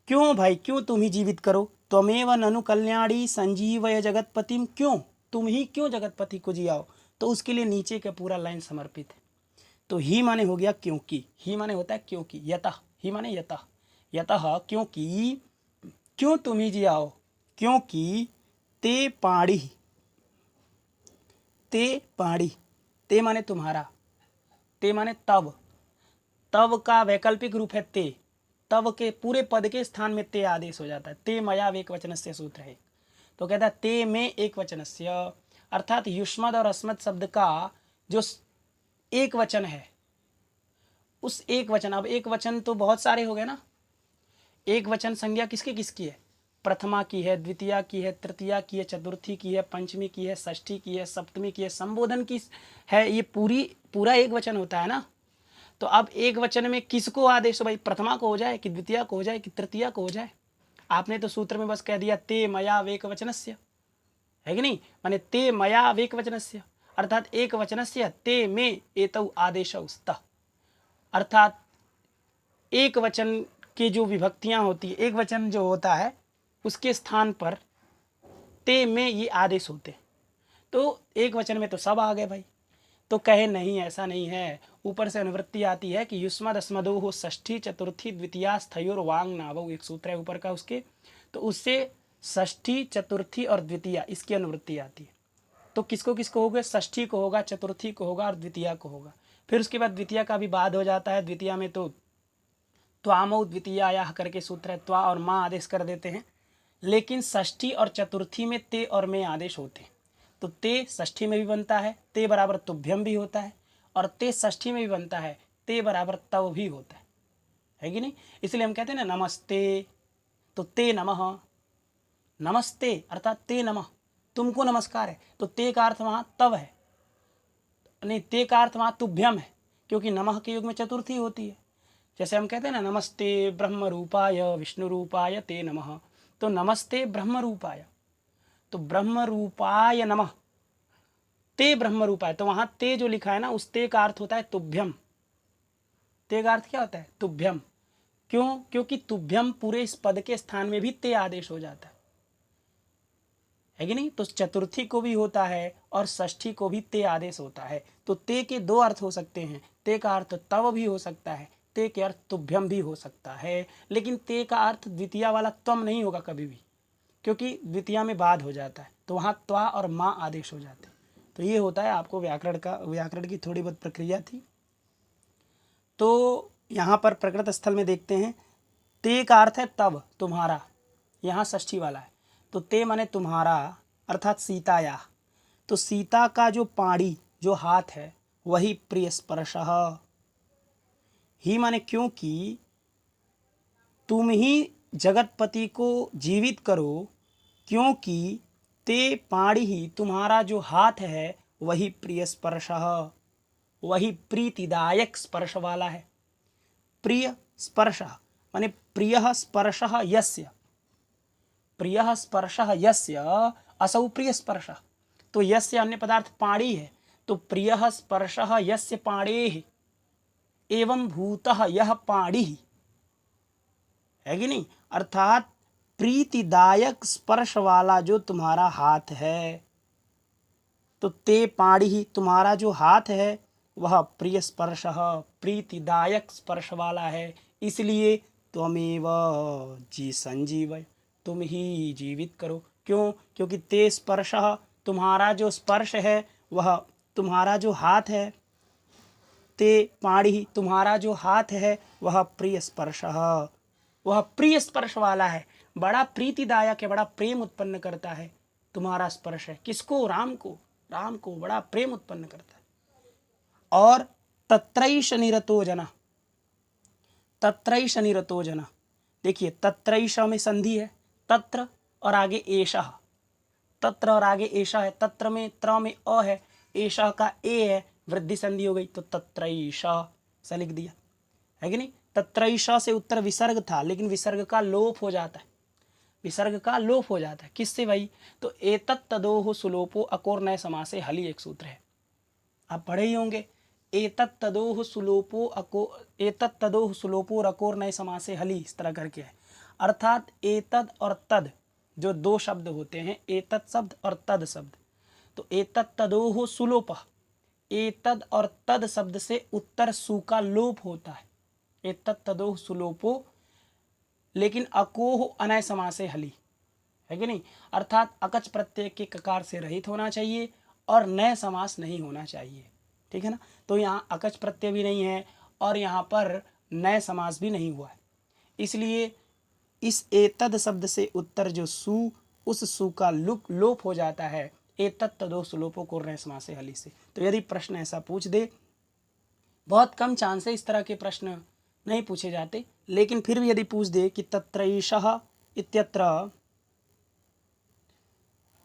A: क्यों भाई, क्यों तुम ही जीवित करो? त्वमेव ननु कल्याणी संजीवय जगतपतिम, क्यों तुम ही क्यों जगतपति को जियाओ? तो उसके लिए नीचे का पूरा लाइन समर्पित है। तो ही माने हो गया क्योंकि, ही माने होता है क्योंकि, यतः, ही माने यतः, यतः क्योंकि, क्यों तुम ही जियाओ? क्योंकि ते पाड़ी, ते पाड़ी, ते माने तुम्हारा, ते माने तब, तब का वैकल्पिक रूप है ते, तब के पूरे पद के स्थान में ते आदेश हो जाता है। ते मया एक वचनस्य सूत्र है। तो कहता है ते में एक वचनस्य, अर्थात युष्मद और अस्मद शब्द का जो एक वचन है, उस एक वचन, अब एक वचन तो बहुत सारे हो गए ना। एक वचन संज्ञा किसकी किसकी है? प्रथमा की है, द्वितीया की है, तृतीया की है, चतुर्थी की है, पंचमी की है, षष्ठी की है, सप्तमी की है, संबोधन की है। ये पूरा एक वचन होता है ना। तो अब एक वचन में किसको आदेश हो भाई? प्रथमा को हो जाए कि द्वितीया को हो जाए कि तृतीया को हो जाए? आपने तो सूत्र में बस कह दिया ते मया वेक वचनस्य, है कि नहीं? माने ते मया वेक वचनस्य, अर्थात एक वचनस्य ते में एतौ आदेशौ स्तः, अर्थात एक वचन के जो विभक्तियां होती है, एक वचन जो होता है उसके स्थान पर ते में ये आदेश होते। तो एक वचन में तो सब आ गए भाई। तो कहे नहीं, ऐसा नहीं है। ऊपर से अनुवृत्ति आती है कि युष्मद अस्मदो हो षष्ठी चतुर्थी द्वितीया स्थयोर वांग नावो, एक सूत्र है ऊपर का उसके, तो उससे षष्ठी चतुर्थी और द्वितीया इसकी अनुवृत्ति आती है। तो किसको किसको होगा? षष्ठी को होगा, चतुर्थी को होगा और द्वितीया को होगा। फिर उसके बाद द्वितीया का भी बाद हो जाता है। द्वितीया में तो त्वामौ द्वितीयायाः करके सूत्र है, त्वा और माँ आदेश कर देते हैं। लेकिन षष्ठी और चतुर्थी में ते और में आदेश होते हैं। तो ते षष्ठी में भी बनता है, ते बराबर तुभ्यम भी होता है, और ते षष्ठी में भी बनता है, ते बराबर तव भी होता है कि नहीं? इसलिए हम कहते हैं ना नमस्ते, तो ते नमः, नमस्ते अर्थात ते नमः, तुमको नमस्कार है। तो ते का अर्थ वहाँ तव है, नहीं, ते का अर्थ वहाँ तुभ्यम है, क्योंकि नमः के युग में चतुर्थी होती है। जैसे हम कहते हैं ना नमस्ते ब्रह्म रूपाय विष्णु रूपाय ते नमः, तो नमस्ते ब्रह्म रूपाय, तो ब्रह्म रूपाय नमः, ते ब्रह्म रूपाय। तो वहां ते जो लिखा है ना, उस ते का अर्थ होता है तुभ्यम। ते का अर्थ क्या होता है? तुभ्यम। क्यों? क्योंकि तुभ्यम पूरे इस पद के स्थान में भी ते आदेश हो जाता है कि नहीं? तो चतुर्थी को भी होता है और षष्ठी को भी ते आदेश होता है। तो ते के दो अर्थ हो सकते हैं। ते का अर्थ तव भी हो सकता है, ते के अर्थ तुभ्यम भी हो सकता है। लेकिन ते का अर्थ द्वितीया वाला त्वम नहीं होगा कभी भी, क्योंकि द्वितीया में बाद हो जाता है, तो वहाँ त्वा और माँ आदेश हो जाते हैं। तो ये होता है। आपको व्याकरण की थोड़ी बहुत प्रक्रिया थी। तो यहाँ पर प्रकृत स्थल में देखते हैं, ते का अर्थ है तब, तुम्हारा, यहाँ षष्ठी वाला है। तो ते माने तुम्हारा, अर्थात सीताया। तो सीता का जो पाणी, जो हाथ है, वही प्रिय स्पर्शः। ही माने क्योंकि तुम ही जगतपति को जीवित करो, क्योंकि ते पाणी ही, तुम्हारा जो हाथ है वही प्रिय स्पर्शः, वही प्रीतिदायक स्पर्श वाला है। प्रिय स्पर्श माने प्रिय स्पर्शः यस्य, प्रिय स्पर्शः यस्य असौ प्रिय स्पर्श। तो यस्य अन्य पदार्थ पाणी है, तो प्रिय स्पर्शः यस्य पाणेः एवं भूतः यह पाणी है कि नहीं, अर्थात प्रीतिदायक स्पर्श वाला जो तुम्हारा हाथ है, तो ते पाणी ही, तुम्हारा जो हाथ है वह प्रिय स्पर्श, प्रीतिदायक स्पर्श वाला है, इसलिए त्वमेव जी संजीवय, तुम ही जीवित करो। क्यों? क्योंकि ते स्पर्श, तुम्हारा जो स्पर्श है वह, तुम्हारा जो हाथ है, ते पाणी ही, तुम्हारा जो हाथ है वह प्रिय स्पर्श, वह प्रिय स्पर्श वाला है, बड़ा प्रीतिदायक है, बड़ा प्रेम उत्पन्न करता है तुम्हारा स्पर्श है। किसको? राम को, राम को बड़ा प्रेम उत्पन्न करता है। और तत्रैष निरतो जना, तत्रैष निरतो जना, देखिए तत्रैष में संधि है, तत्र और आगे एषः, तत्र और आगे एषः है, तत्र में त्र में अ है, एषः का ए है, वृद्धि संधि हो गई, तो तत्रैष ऐसा लिख दिया है कि नहीं। तत्रैष से उत्तर विसर्ग था, लेकिन विसर्ग का लोप हो जाता है, विसर्ग का लोप हो जाता है। किससे भाई? तो एतत् तदोः सुलोपो अकोर नए समासे हली एक सूत्र है, आप पढ़े ही होंगे। एतत् तदोः सुलोपो अको, एतत् तदोः सुलोपो अकोर नए समासे हली, इस तरह करके है। अर्थात एतद और तद जो दो शब्द होते हैं, एतत् शब्द और तद शब्द, तो एतत् तदोः सुलोप, एतद और तद शब्द से उत्तर सु का लोप होता है, एतत् तदोः सुलोपो, लेकिन अकोह अनय समासे हली है कि नहीं, अर्थात अकच प्रत्यय के ककार से रहित होना चाहिए और नए समास नहीं होना चाहिए, ठीक है ना। तो यहाँ अकच प्रत्यय भी नहीं है और यहाँ पर नए समास भी नहीं हुआ है, इसलिए इस एतद शब्द से उत्तर जो सु, उस सु का लोप हो जाता है, एतत् तदोः सुलोपो को नए समासे हली से। तो यदि प्रश्न ऐसा पूछ दे, बहुत कम चांस है, इस तरह के प्रश्न नहीं पूछे जाते, लेकिन फिर भी यदि पूछ दे कि तत्रैषः इत्यत्र,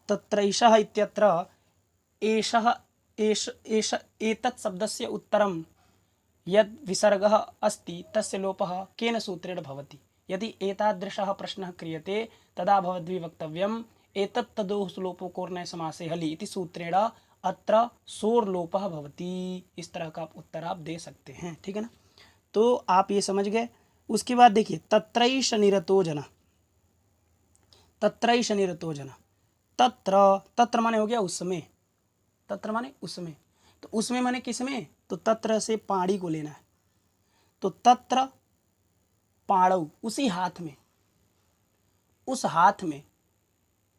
A: तत्रैषः इत्यत्र एषः एष एतत् शब्दस्य उत्तरं यद् विसर्गः अस्ति तस्य लोपः केन सूत्रेण भवति। यदि एतादृशः प्रश्नः क्रियते तदा भवद्भिः वक्तव्यम् एतत् तदोः सुलोपो कोर्नय समासे हलि इति सूत्रेण अत्र सोर लोपः भवति। इस तरह का उत्तर आप दे सकते हैं, ठीक है ना। तो आप ये समझ गए। उसके बाद देखिए तत्रैष निरतो जना, तत्रैष निरतो जना, तत्र, तत्र माने हो गया उसमें, तत्र माने उसमें, तो उसमें माने किसमें? तो तत्र से पाणी को लेना है, तो तत्र पाणौ, उसी हाथ में, उस हाथ में,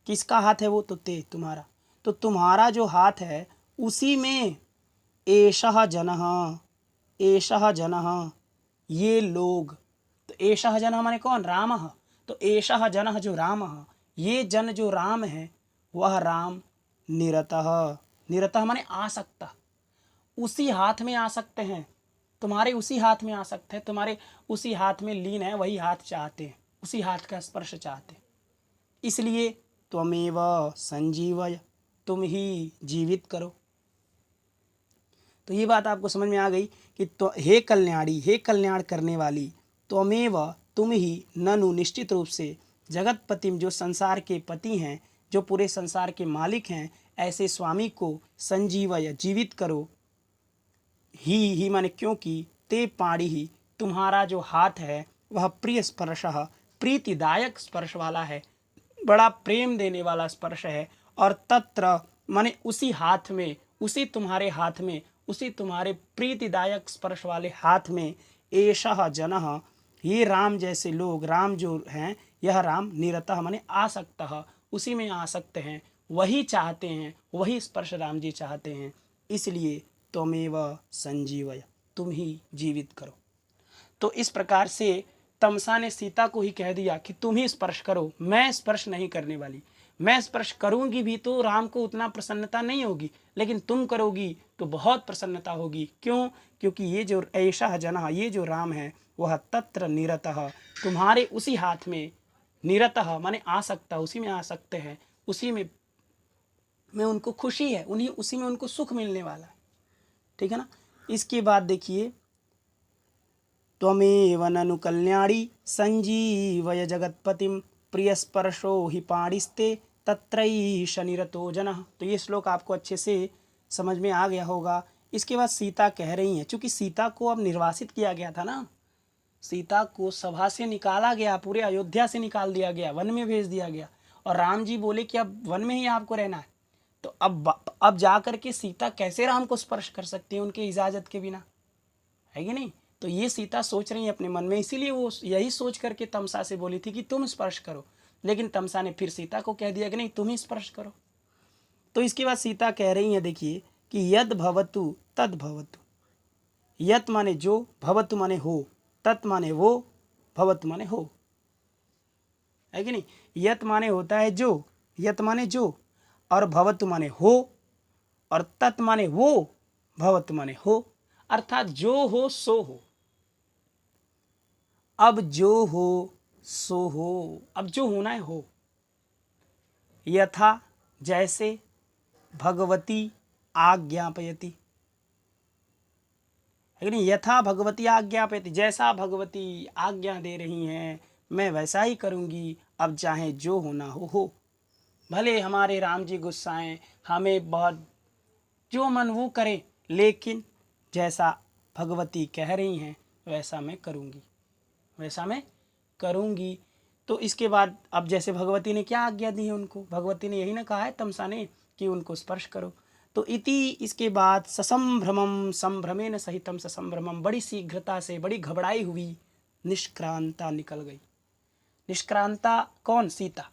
A: किसका हाथ है वो? तो ते, तुम्हारा, तो तुम्हारा जो हाथ है उसी में एषः जनः, एषः जनः, ये लोग, तो एषः जनः माने कौन? रामः, तो एषः जनः जो रामः, ये जन जो राम है वह राम निरतः, निरतः माने आसक्त, उसी हाथ में आसक्त हैं, तुम्हारे उसी हाथ में आसक्त है, तुम्हारे उसी हाथ में लीन है, वही हाथ चाहते हैं, उसी हाथ का स्पर्श चाहते हैं, इसलिए त्वमेव संजीवय, तुम ही जीवित करो। तो ये बात आपको समझ में आ गई कि तो हे कल्याणी, हे कल्याण करने वाली, त्वमेव, तुम ही, ननु निश्चित रूप से, जगतपति जो संसार के पति हैं, जो पूरे संसार के मालिक हैं, ऐसे स्वामी को संजीवय, जीवित करो। ही माने क्योंकि, ते पाणी ही, तुम्हारा जो हाथ है वह प्रिय स्पर्श, प्रीतिदायक स्पर्श वाला है, बड़ा प्रेम देने वाला स्पर्श है। और तत्र माने उसी हाथ में, उसी तुम्हारे हाथ में, उसी तुम्हारे प्रीतिदायक स्पर्श वाले हाथ में, एषः जनः, ये राम जैसे लोग, राम जो हैं, यह राम निरतः माने आसक्तः, उसी में आसक्त हैं, वही चाहते हैं, वही स्पर्श राम जी चाहते हैं, इसलिए त्वमेव संजीवय, तुम ही जीवित करो। तो इस प्रकार से तमसा ने सीता को ही कह दिया कि तुम ही स्पर्श करो, मैं स्पर्श नहीं करने वाली, मैं स्पर्श करूंगी भी तो राम को उतना प्रसन्नता नहीं होगी, लेकिन तुम करोगी तो बहुत प्रसन्नता होगी। क्यों? क्योंकि ये जो ऐशा जनः, ये जो राम है वह तत्र निरतः, तुम्हारे उसी हाथ में, निरतः माने आसक्ता, उसी में आसक्त है, उसी में उनको खुशी है, उन्हीं उसी में उनको सुख मिलने वाला है। ठीक है ना। इसके बाद देखिए, त्वमेव ननु कल्याणी संजीवय जगतपतिम प्रियस्पर्शो हि पाणिस्ते तत्रैष निरतो जनः। तो ये श्लोक आपको अच्छे से समझ में आ गया होगा। इसके बाद सीता कह रही हैं, चूंकि सीता को अब निर्वासित किया गया था ना, सीता को सभा से निकाला गया, पूरे अयोध्या से निकाल दिया गया, वन में भेज दिया गया, और राम जी बोले कि अब वन में ही आपको रहना है। तो अब जा करके सीता कैसे राम को स्पर्श कर सकती है उनके इजाजत के बिना, है कि नहीं। तो ये सीता सोच रही है अपने मन में, इसीलिए वो यही सोच करके तमसा से बोली थी कि तुम स्पर्श करो, लेकिन तमसा ने फिर सीता को कह दिया कि नहीं तुम ही स्पर्श करो। तो इसके बाद सीता कह रही है, देखिए कि यद भवतु तद भवतु। यत माने जो, भवतु माने हो, तत् माने वो, भवतु माने हो, है कि नहीं। यत माने होता है जो, यत माने जो, और भवतु माने हो, और तत् माने वो, भवतु माने हो, अर्थात जो हो सो हो। अब जो हो सो हो, अब जो होना है हो। यथा जैसे, भगवती आज्ञापयति, है नहीं। यथा भगवती आज्ञापयति, जैसा भगवती आज्ञा दे रही हैं मैं वैसा ही करूँगी, अब चाहे जो होना हो। भले हमारे राम जी गुस्साएं, हमें बहुत जो मन वो करे, लेकिन जैसा भगवती कह रही हैं वैसा मैं करूँगी, वैसा मैं करूँगी। तो इसके बाद अब जैसे भगवती ने क्या आज्ञा दी है उनको, भगवती ने यही ना कहा है तमसा ने कि उनको स्पर्श करो। तो इति, इसके बाद ससंभ्रमम, संभ्रमेन सहितम ससंभ्रमम, बड़ी शीघ्रता से, बड़ी घबराई हुई निष्क्रांता निकल गई। निष्क्रांता कौन? सीता।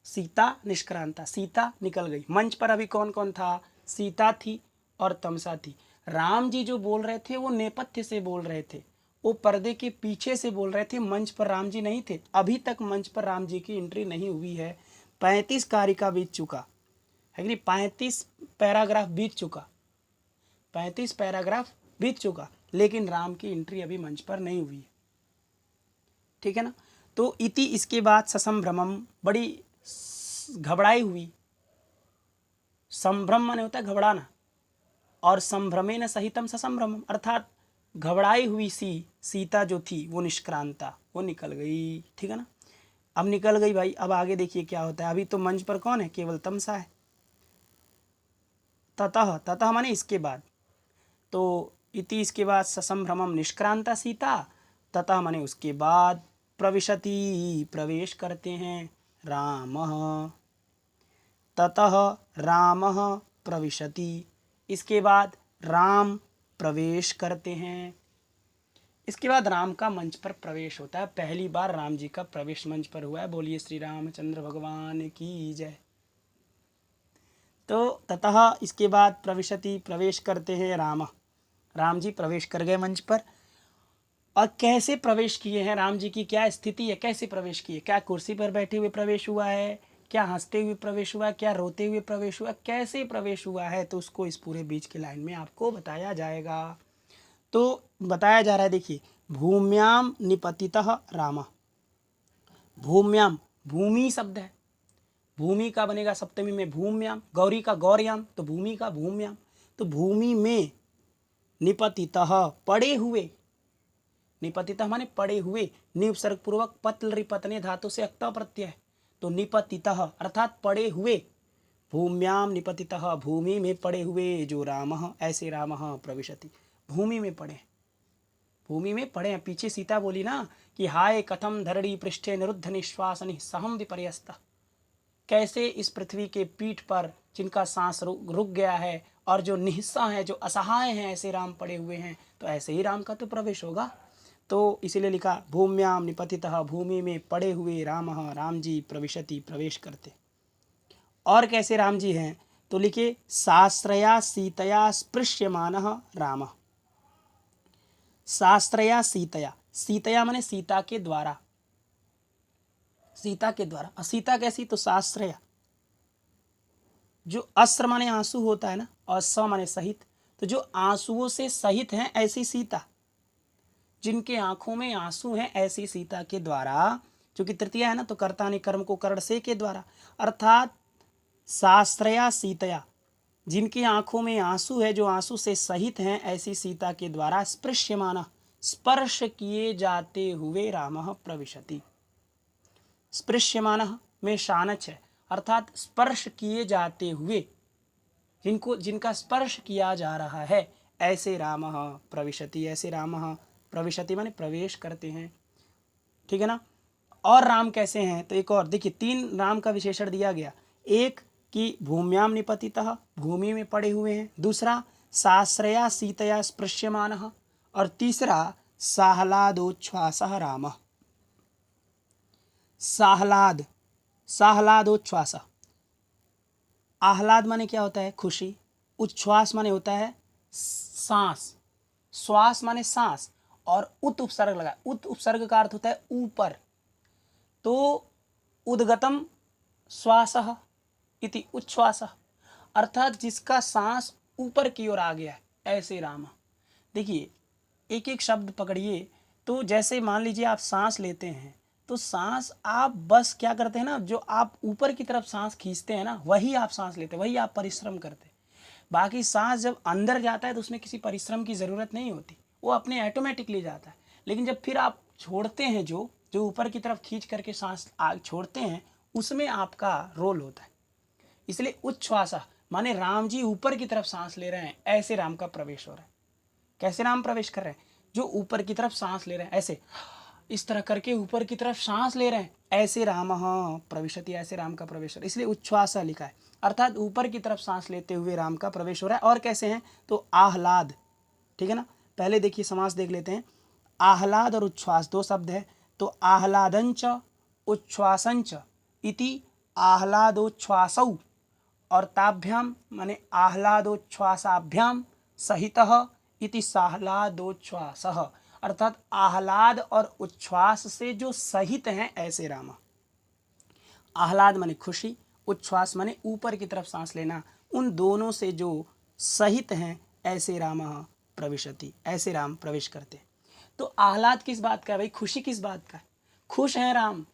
A: सीता निष्क्रांता, सीता निकल गई। मंच पर अभी कौन कौन था? सीता थी और तमसा थी। राम जी जो बोल रहे थे वो नेपथ्य से बोल रहे थे, वो पर्दे के पीछे से बोल रहे थे, मंच पर राम जी नहीं थे। अभी तक मंच पर राम जी की एंट्री नहीं हुई है। 35 कारिका बीत चुका है कि 35 पैराग्राफ बीत चुका, 35 पैराग्राफ बीत चुका, लेकिन राम की एंट्री अभी मंच पर नहीं हुई है। ठीक है ना। तो इति, इसके बाद ससंभ्रमम, बड़ी घबराई हुई। संभ्रम माने होता है घबराना, और संभ्रमेन सहितम ससंभ्रमम, अर्थात घबराई हुई सी सीता जो थी वो निष्क्रांता, वो निकल गई। ठीक है ना। अब निकल गई भाई, अब आगे देखिए क्या होता है। अभी तो मंच पर कौन है? केवल तमसा है। ततः, ततः माने इसके बाद, तो इति इसके बाद ससंभ्रमम निष्क्रांता सीता, ततः माने उसके बाद, प्रविशति प्रवेश करते हैं रामः, ततः रामः प्रविशति, इसके बाद राम प्रवेश करते हैं। इसके बाद राम का मंच पर प्रवेश होता है। पहली बार राम जी का प्रवेश मंच पर हुआ है। बोलिए श्री रामचंद्र भगवान की जय। तो ततः इसके बाद प्रविशति प्रवेश करते हैं राम, राम जी प्रवेश कर गए मंच पर। और कैसे प्रवेश किए हैं, राम जी की क्या स्थिति है, कैसे प्रवेश किए, क्या कुर्सी पर बैठे हुए प्रवेश हुआ है, क्या हंसते हुए प्रवेश हुआ, क्या रोते हुए प्रवेश हुआ, कैसे प्रवेश हुआ है, तो उसको इस पूरे बीच के लाइन में आपको बताया जाएगा। तो बताया जा रहा है, देखिए, भूम्याम निपतितः राम। भूम्याम, भूमि शब्द है, भूमि का बनेगा सप्तमी में भूम्याम, गौरी का गौरयाम, तो भूमि का भूम्याम। तो भूमि में निपतितः, पड़े हुए, निपतितः माने पड़े हुए, निपसर्ग पूर्वक पतल रिपतने धातु से अक्ता प्रत्यय है, तो निपतितः अर्थात पड़े हुए, भूम्याम निपतितः, भूमि में पड़े हुए जो रामः, ऐसे रामः प्रविशति, भूमि में पड़े, भूमि में पड़े हैं। पीछे सीता बोली ना कि हाय कथम धरणी पृष्ठे निरुद्ध निश्वासनि सहम विपर्यस्त, कैसे इस पृथ्वी के पीठ पर जिनका सांस रुक गया है और जो निस्सा है, जो असहाय हैं, ऐसे राम पड़े हुए हैं, तो ऐसे ही राम का तो प्रवेश होगा। तो इसीलिए लिखा भूम्याम निपतितः, भूमि में पड़े हुए रामः, राम जी प्रविशति प्रवेश करते। और कैसे राम जी हैं, तो लिखे शास्त्रया सीतया स्पृश्यमानः रामः। शास्त्रया सीतया, सीतया माने सीता के द्वारा, सीता के द्वारा। सीता कैसी? तो शास्त्रया, जो अस्र माने आंसू होता है ना, और स माने सहित, तो जो आंसुओं से सहित हैं ऐसी सीता, जिनके आंखों में आंसू हैं ऐसी सीता के द्वारा, जो कि तृतीया है ना, तो कर्ता ने कर्म को करण से के द्वारा, अर्थात साश्रया सीतया, जिनकी आंखों में आंसू है, जो आंसू से सहित हैं ऐसी सीता के द्वारा स्पृश्यमाना, स्पर्श किए जाते हुए रामः प्रविशति। स्पृश्यमानः में शानच है, अर्थात स्पर्श किए जाते हुए, जिनका स्पर्श किया जा रहा है, ऐसे रामः प्रविशति, ऐसे रामः प्रविशति माने प्रवेश करते हैं। ठीक है ना। और राम कैसे हैं, तो एक और देखिए, 3 राम का विशेषण दिया गया। एक कि भूम्याम निपतितः, भूमि में पड़े हुए हैं। दूसरा साश्रया सीतया स्पृश्यमानः, और तीसरा साहलादोच्छ्वासः रामः। साहलाद, साहलादोच्छ्वास, आह्लाद माने क्या होता है, खुशी। उच्छ्वास माने होता है सांस, श्वास माने सांस, और उत उपसर्ग लगा, उत उपसर्ग का अर्थ होता है ऊपर, तो उद्गतम श्वासः इति उच्छ्वासः, अर्थात जिसका सांस ऊपर की ओर आ गया है, ऐसे राम। देखिए एक एक शब्द पकड़िए, तो जैसे मान लीजिए आप सांस लेते हैं, तो सांस आप बस क्या करते हैं ना, जो आप ऊपर की तरफ सांस खींचते हैं ना, वही आप सांस लेते हैं, वही आप परिश्रम करते हैं। बाकी सांस जब अंदर जाता है तो उसमें किसी परिश्रम की ज़रूरत नहीं होती, वो अपने ऑटोमेटिकली जाता है। लेकिन जब फिर आप छोड़ते हैं, जो ऊपर की तरफ खींच करके सांस छोड़ते हैं, उसमें आपका रोल होता है। इसलिए उच्छ्वास माने राम जी ऊपर की तरफ सांस ले रहे हैं, ऐसे राम का प्रवेश हो रहा है। कैसे राम प्रवेश कर रहे हैं, जो ऊपर की तरफ सांस ले रहे हैं, ऐसे इस तरह करके ऊपर की तरफ सांस ले रहे हैं, ऐसे राम प्रविशति, ऐसे राम का प्रवेश हो रहा है। इसलिए उच्छ्वास लिखा है, अर्थात ऊपर की तरफ सांस लेते हुए राम का प्रवेश हो रहा है। और कैसे हैं, तो आह्लाद। ठीक है ना। पहले देखिए समास देख लेते हैं। आह्लाद और उच्छ्वास 2 शब्द है, तो आह्लादंच उच्छ्वासंच इति आह्लादोच्छ्वासौ, और ताभ्याम माने आह्लादोच्छ्वासाभ्याम सहितः इति साह्लादोच्छ्वासः, अर्थात आह्लाद और उच्छ्वास से जो सहित हैं ऐसे राम। आह्लाद माने खुशी, उच्छ्वास माने ऊपर की तरफ सांस लेना, उन दोनों से जो सहित हैं ऐसे राम प्रविशति, ऐसे राम प्रवेश करते। तो आह्लाद किस बात का है भाई, खुशी किस बात का है, खुश हैं राम।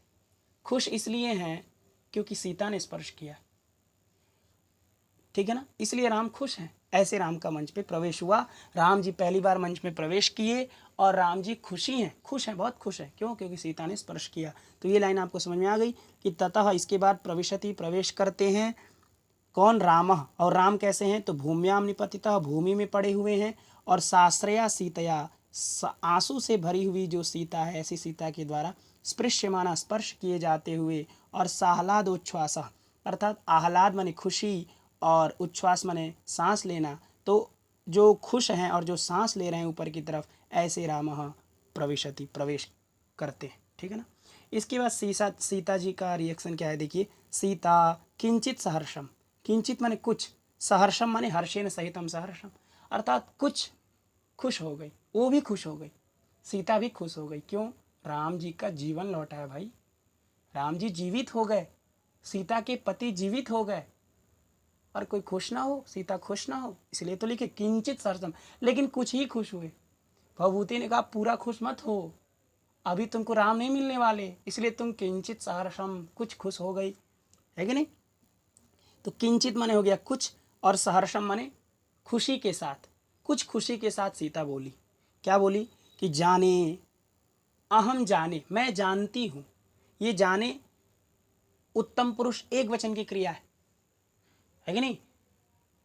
A: खुश इसलिए हैं क्योंकि सीता ने स्पर्श किया। ठीक है ना, इसलिए राम खुश हैं, ऐसे राम का मंच पे प्रवेश हुआ। राम जी पहली बार मंच में प्रवेश किए और राम जी खुशी हैं, खुश हैं, बहुत खुश हैं। क्यों, क्योंकि सीता ने स्पर्श किया। तो ये लाइन आपको समझ में आ गई कि ततः इसके बाद प्रविशति, प्रवेश करते हैं कौन, राम। और राम कैसे हैं, तो भूम्याम निपतितः, भूमि में पड़े हुए हैं, और साश्रया सीतया, आंसू से भरी हुई जो सीता है, ऐसी सीता के द्वारा स्पृश्यमाना, स्पर्श किए जाते हुए, और साहलादोच्छ्वास, अर्थात आह्लाद माने खुशी और उच्छ्वास माने सांस लेना, तो जो खुश हैं और जो सांस ले रहे हैं ऊपर की तरफ, ऐसे राम प्रविशति, प्रवेश करते हैं। ठीक है ना। इसके बाद सीता जी का रिएक्शन क्या है, देखिए। सीता किंचित सहर्षम, किंचित माने कुछ, सहर्षम माने हर्षेन सहितम सहर्षम, अर्थात कुछ खुश हो गई, वो भी खुश हो गई, सीता भी खुश हो गई। क्यों, राम जी का जीवन लौटा है भाई, राम जी जीवित हो गए, सीता के पति जीवित हो गए, और कोई खुश ना हो, सीता खुश ना हो, इसलिए तो लिखे किंचित सहर्षम, लेकिन कुछ ही खुश हुए। भवभूति ने कहा पूरा खुश मत हो, अभी तुमको राम नहीं मिलने वाले, इसलिए तुम किंचित सहर्षम, कुछ खुश हो गई, है कि नहीं। तो किंचित माने हो गया कुछ, और सहर्षम माने खुशी के साथ, कुछ खुशी के साथ सीता बोली। क्या बोली, कि जाने, अहम जाने, मैं जानती हूँ। ये जाने उत्तम पुरुष एक वचन की क्रिया है कि नहीं,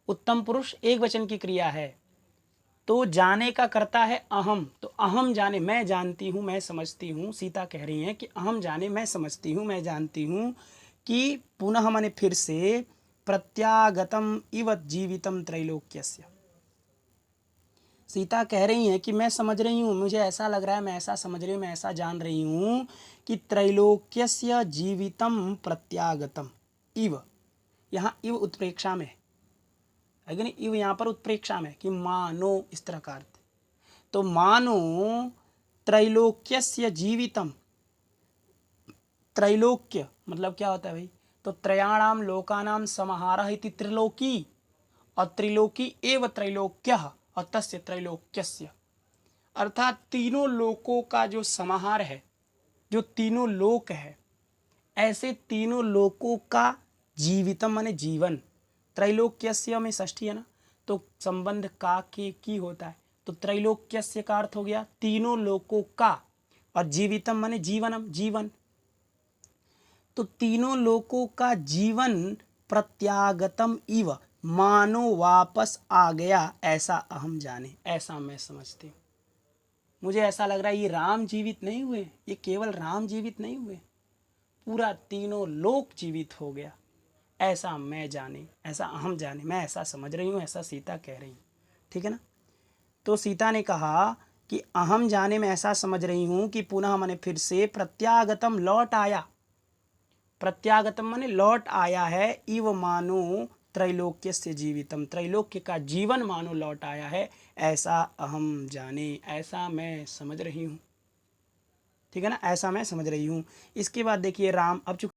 A: उत्तम पुरुष एक वचन की क्रिया है, तो जाने का करता है अहम, तो अहम जाने, मैं जानती हूँ, मैं समझती हूँ। सीता कह रही हैं कि अहम जाने, मैं समझती हूँ, मैं जानती हूँ कि पुनः माने फिर से, प्रत्यागतम इव जीवितम त्रैलोक्यस्य। सीता कह रही हैं कि मैं समझ रही हूँ, मुझे ऐसा लग रहा है, मैं ऐसा समझ रही हूँ, मैं ऐसा जान रही हूँ कि त्रैलोक्यस्य जीवितम प्रत्यागतम इव, यहाँ इव उत्प्रेक्षा में है कि नहीं, इव यहाँ पर उत्प्रेक्षा में, कि मानो, इस तरह का अर्थ। तो मानो त्रैलोक्यस्य जीवितम, त्रैलोक्य मतलब क्या होता है भाई, तो त्रयाणाम लोकानाम समाहारः इति त्रिलोकी, और त्रिलोकी एव त्रैलोक्यः और तस्य त्रैलोक्यस्य, अर्थात तीनों लोकों का जो समाहार है, जो तीनों लोक है, ऐसे तीनों लोकों का जीवितम माने जीवन, त्रैलोक्यस्य में षष्ठी है ना, तो संबंध का के की होता है, तो त्रैलोक्यस्य का अर्थ हो गया तीनों लोकों का, और जीवितम माने जीवनम जीवन, तो तीनों लोकों का जीवन प्रत्यागतम इव मानो वापस आ गया, ऐसा अहम जाने, ऐसा मैं समझती हूँ। मुझे ऐसा लग रहा है ये राम जीवित नहीं हुए, ये केवल राम जीवित नहीं हुए, पूरा तीनों लोक जीवित हो गया, ऐसा मैं जाने, ऐसा अहम जाने, मैं ऐसा समझ रही हूँ, ऐसा सीता कह रही हूँ। ठीक है ना। तो सीता ने कहा कि अहम जाने में ऐसा समझ रही हूँ कि पुनः मैंने फिर से प्रत्यागतम लौट आया, प्रत्यागतम माने लौट आया है, इव मानो त्रैलोक्य से जीवितम, त्रैलोक्य का जीवन मानो लौट आया है, ऐसा अहम जाने, ऐसा मैं समझ रही हूँ। ठीक है ना, ऐसा मैं समझ रही हूँ। इसके बाद देखिए राम, अब चूंकि